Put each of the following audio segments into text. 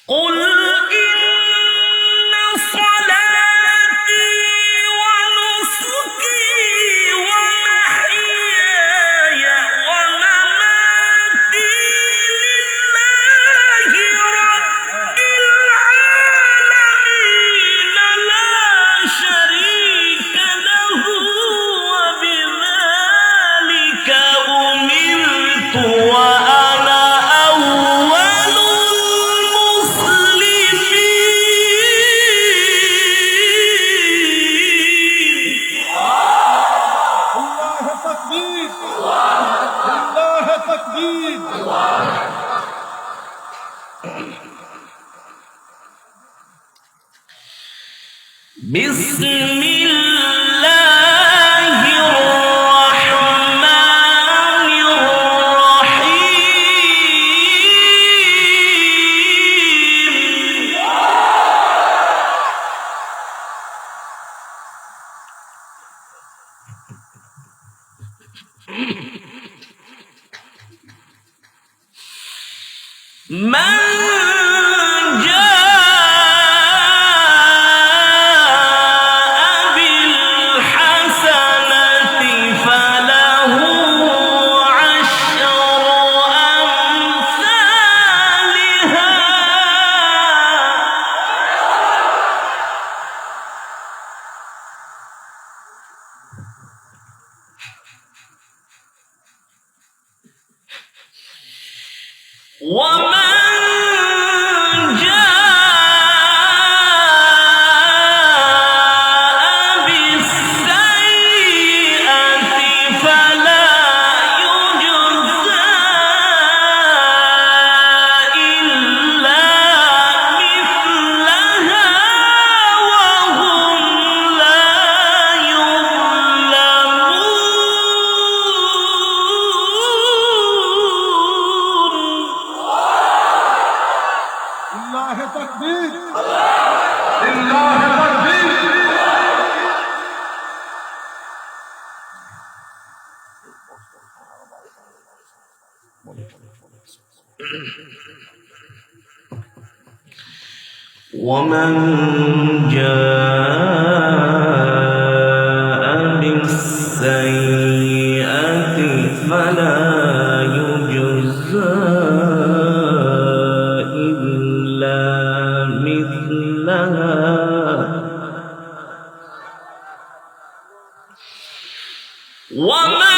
قل إن صلاتي ونسكي ومحياي ومماتي لله رب العالمين لا شريك له وبذلك أمرت وأنا أول بسم الله الرحمن الرحيم من ومن جاء بالسيئة فلا يجزى إلا مثلها وهم لا ومن جاء بالسيئة فلا يجزى إلا مثلها ومن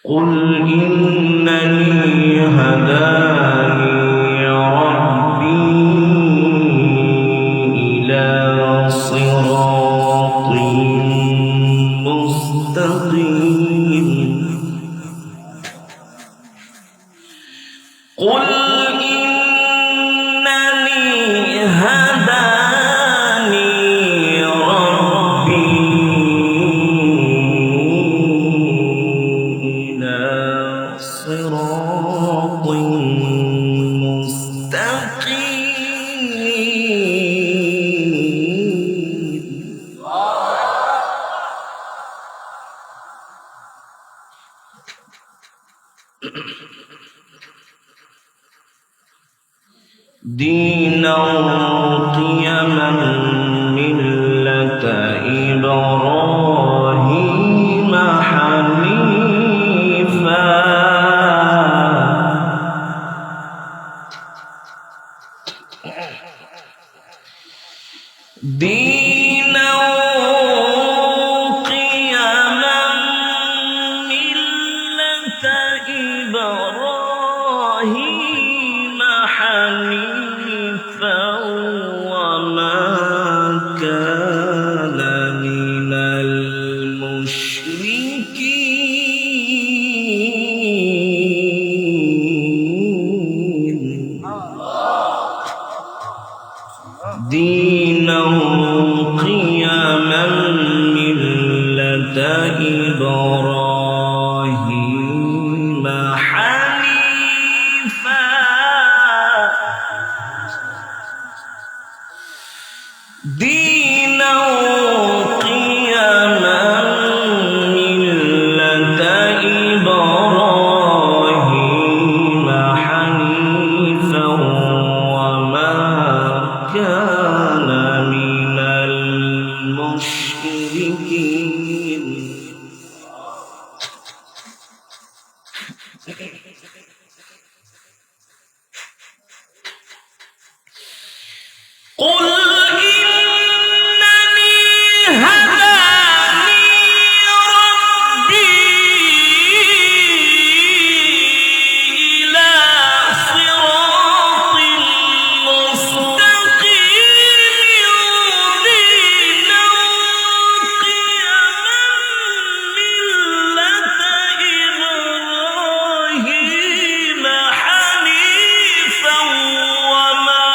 قل إنني هداني ربي إلى صراط مستقيم قل صراط مستقيم دينا قيما ملة إبراهيم حنيفا دينا قيما ملة إبراهيم حنيفا وما كان من المشركين دينا قيما ملة إبراهيم حنيفا دينا قيما ملة إبراهيم حنيفا وما كان من المشركين قل إنني هداني ربي إلى صراط مستقيم دينا قيما ملة إبراهيم حنيفا وما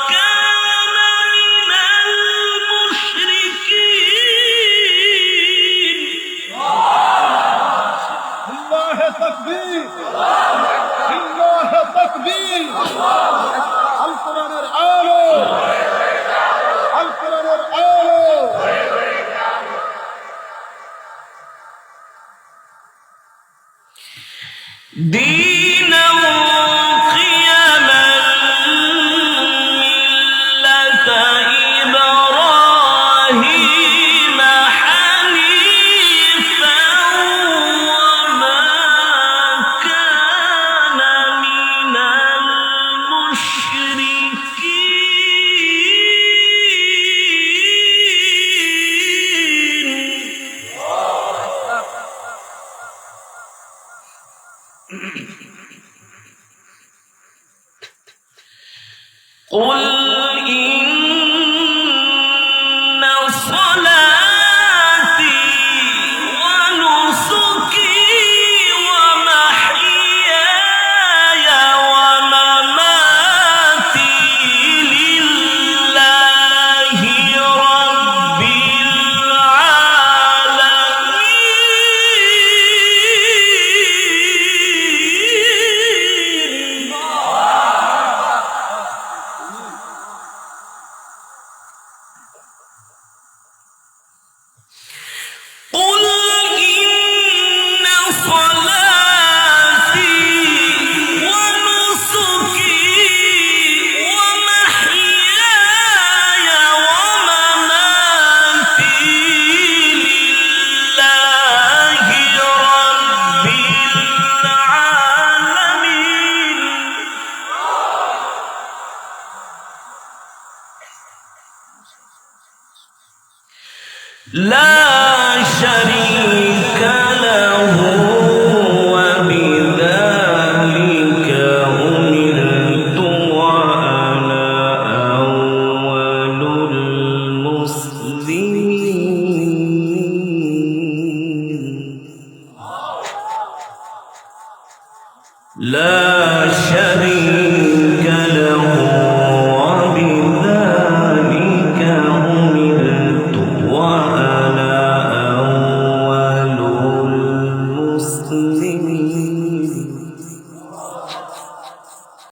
كان من المشركين الله تكبير الله تكبير القرآن العالو القرآن العالو دينا قيما ملة إبراهيم حنيفا وما كان من المشركين قل إن صلاتي ونسكي ومحياي ومماتي لله رب العالمين قل إن صلاتي ونسكي ومحياي ومماتي لله رب العالمين لا